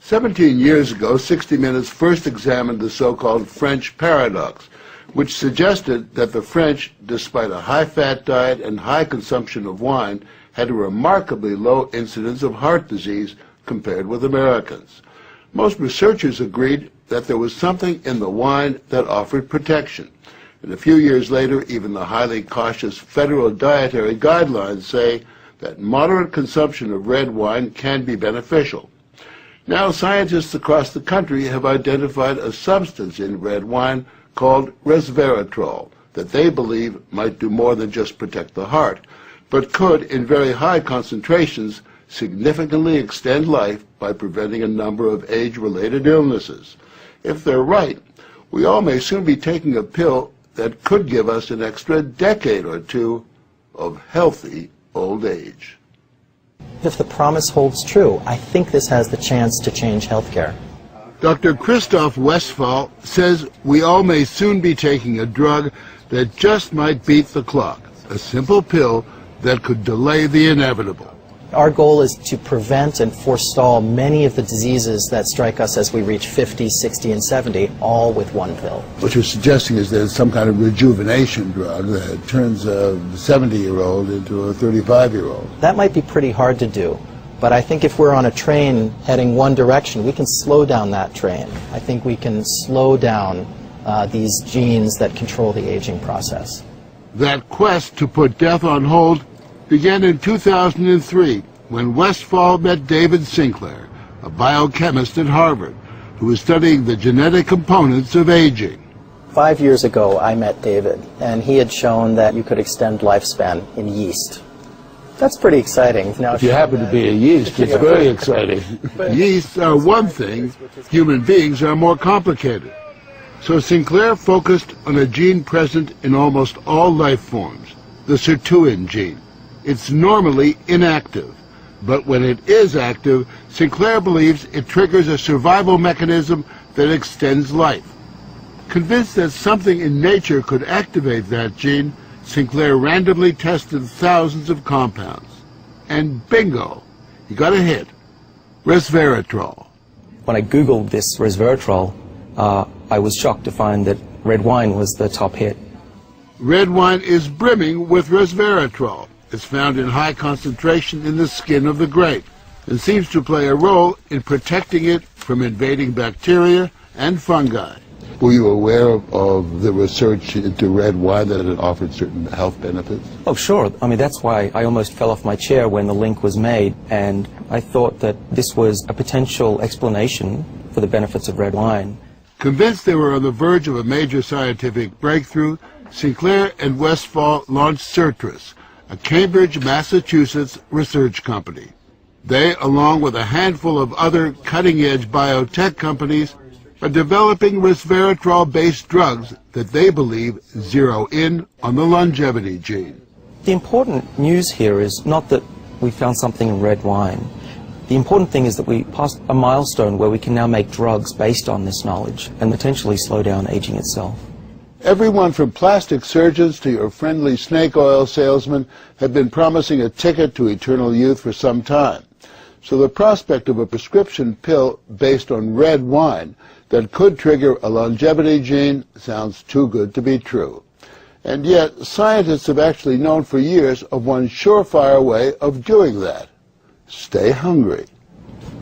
17 years ago, 60 Minutes first examined the so-called French paradox, which suggested that the French, despite a high-fat diet and high consumption of wine, had a remarkably low incidence of heart disease compared with Americans. Most researchers agreed that there was something in the wine that offered protection. And a few years later, even the highly cautious federal dietary guidelines say that moderate consumption of red wine can be beneficial. Now, scientists across the country have identified a substance in red wine called Resveratrol that they believe might do more than just protect the heart, but could, in very high concentrations, significantly extend life by preventing a number of age-related illnesses. If they're right, we all may soon be taking a pill that could give us an extra decade or two of healthy old age. If the promise holds true, I think this has the chance to change healthcare. Dr. Christoph Westphal says we all may soon be taking a drug that just might beat the clock, a simple pill that could delay the inevitable. Our goal is to prevent and forestall many of the diseases that strike us as we reach 50, 60, and 70, all with one pill. What you're suggesting is there's some kind of rejuvenation drug that turns a 70-year-old into a 35-year-old. That might be pretty hard to do, but I think if we're on a train heading one direction, we can slow down that train. I think we can slow down these genes that control the aging process. That quest to put death on hold began in 2003 when Westphal met David Sinclair, a biochemist at Harvard, who was studying the genetic components of aging. 5 years ago, I met David, and he had shown that you could extend lifespan in yeast. That's pretty exciting. Now, if you happen to be a yeast, it's very exciting. Yeasts are one thing, human beings are more complicated. So Sinclair focused on a gene present in almost all life forms, the sirtuin gene. It's normally inactive, but when it is active, Sinclair believes it triggers a survival mechanism that extends life. Convinced that something in nature could activate that gene, Sinclair randomly tested thousands of compounds. And bingo, he got a hit, Resveratrol. When I Googled this Resveratrol, I was shocked to find that red wine was the top hit. Red wine is brimming with Resveratrol. It's found in high concentration in the skin of the grape and seems to play a role in protecting it from invading bacteria and fungi. Were you aware of the research into red wine that it offered certain health benefits? Oh, sure. I mean, that's why I almost fell off my chair when the link was made, and I thought that this was a potential explanation for the benefits of red wine. Convinced they were on the verge of a major scientific breakthrough, Sinclair and Westphal launched Certris, a Cambridge, Massachusetts research company. They, along with a handful of other cutting-edge biotech companies, are developing resveratrol-based drugs that they believe zero in on the longevity gene. The important news here is not that we found something in red wine. The important thing is that we passed a milestone where we can now make drugs based on this knowledge and potentially slow down aging itself. Everyone from plastic surgeons to your friendly snake oil salesman have been promising a ticket to eternal youth for some time. So the prospect of a prescription pill based on red wine that could trigger a longevity gene sounds too good to be true. And yet, scientists have actually known for years of one surefire way of doing that. Stay hungry.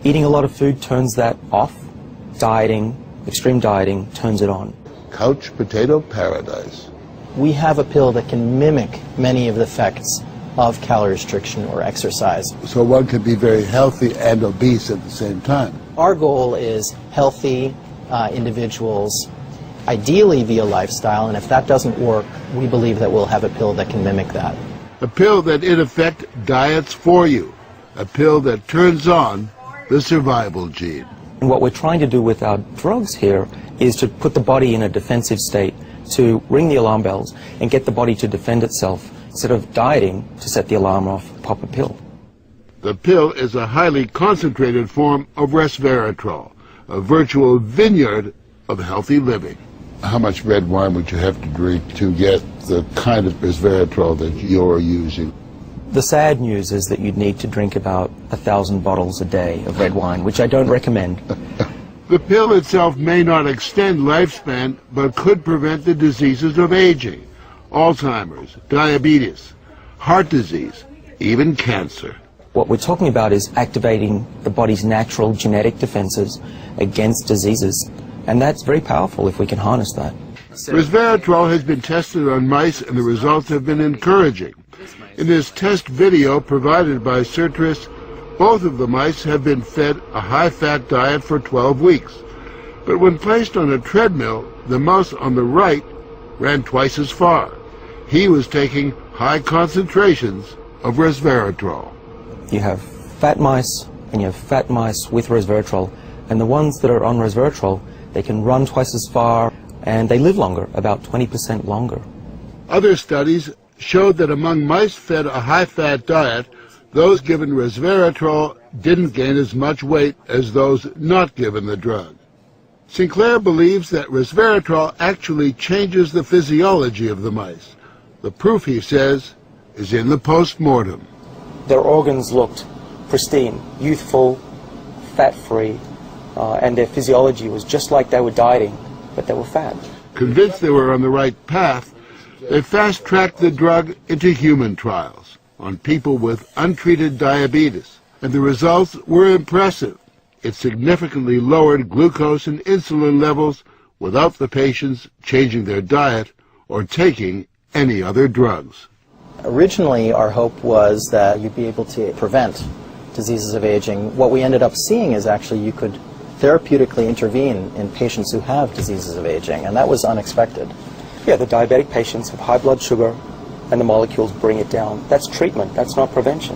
Eating a lot of food turns that off. Dieting, extreme dieting, turns it on. Couch potato paradise. We have a pill that can mimic many of the effects of calorie restriction or exercise. So one can be very healthy and obese at the same time. Our goal is healthy individuals, ideally via lifestyle, and if that doesn't work, we believe that we'll have a pill that can mimic that. A pill that in effect diets for you. A pill that turns on the survival gene. And what we're trying to do with our drugs here is to put the body in a defensive state, to ring the alarm bells and get the body to defend itself, instead of dieting to set the alarm off, pop a pill. The pill is a highly concentrated form of resveratrol, a virtual vineyard of healthy living. How much red wine would you have to drink to get the kind of resveratrol that you're using? The sad news is that you'd need to drink about 1,000 bottles a day of red wine, which I don't recommend. The pill itself may not extend lifespan, but could prevent the diseases of aging, Alzheimer's, diabetes, heart disease, even cancer. What we're talking about is activating the body's natural genetic defenses against diseases, and that's very powerful if we can harness that. Resveratrol has been tested on mice, and the results have been encouraging. In this test video provided by Sertris, both of the mice have been fed a high-fat diet for 12 weeks. But when placed on a treadmill, the mouse on the right ran twice as far. He was taking high concentrations of resveratrol. You have fat mice, and you have fat mice with resveratrol, and the ones that are on resveratrol, they can run twice as far, and they live longer, about 20% longer. Other studies showed that among mice fed a high-fat diet, those given resveratrol didn't gain as much weight as those not given the drug. Sinclair believes that resveratrol actually changes the physiology of the mice. The proof, he says, is in the post-mortem. Their organs looked pristine, youthful, fat-free, and their physiology was just like they were dieting, but they were fat. Convinced they were on the right path, they fast-tracked the drug into human trials on people with untreated diabetes, and the results were impressive. It significantly lowered glucose and insulin levels without the patients changing their diet or taking any other drugs. Originally, our hope was that you'd be able to prevent diseases of aging. What we ended up seeing is actually you could therapeutically intervene in patients who have diseases of aging, and that was unexpected. Yeah, the diabetic patients have high blood sugar, and the molecules bring it down. That's treatment, that's not prevention.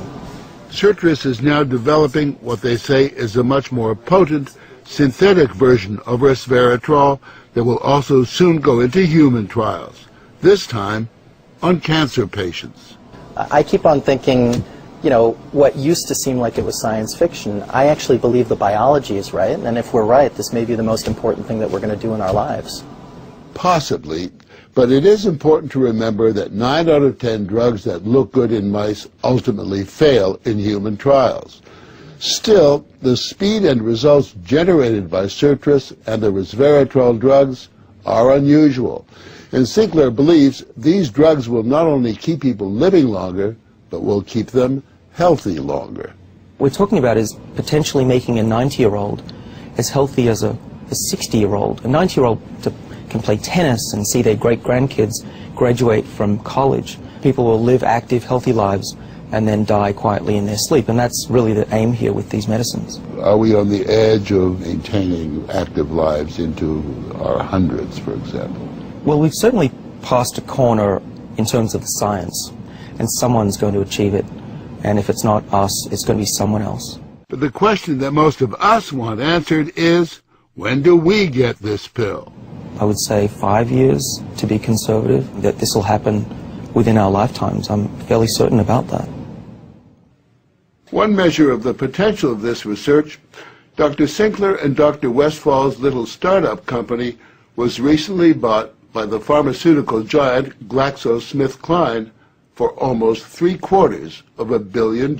Sertris is now developing what they say is a much more potent synthetic version of resveratrol that will also soon go into human trials, this time on cancer patients. I keep on thinking, you know, what used to seem like it was science fiction, I actually believe the biology is right, and if we're right, this may be the most important thing that we're going to do in our lives. Possibly, but it is important to remember that 9 out of 10 drugs that look good in mice ultimately fail in human trials. Still, the speed and results generated by Sertris and the resveratrol drugs are unusual, and Sinclair believes these drugs will not only keep people living longer, but will keep them healthy longer. What we're talking about is potentially making a 90-year-old as healthy as a 60-year-old. A 90-year-old can play tennis and see their great-grandkids graduate from college. People will live active, healthy lives and then die quietly in their sleep, and that's really the aim here with these medicines. Are we on the edge of maintaining active lives into our hundreds, for example? Well, we've certainly passed a corner in terms of the science, and someone's going to achieve it, and if it's not us, it's going to be someone else. But the question that most of us want answered is, when do we get this pill? I would say 5 years, to be conservative, that this will happen within our lifetimes. I'm fairly certain about that. One measure of the potential of this research, Dr. Sinclair and Dr. Westfall's little startup company was recently bought by the pharmaceutical giant GlaxoSmithKline for almost $750 million.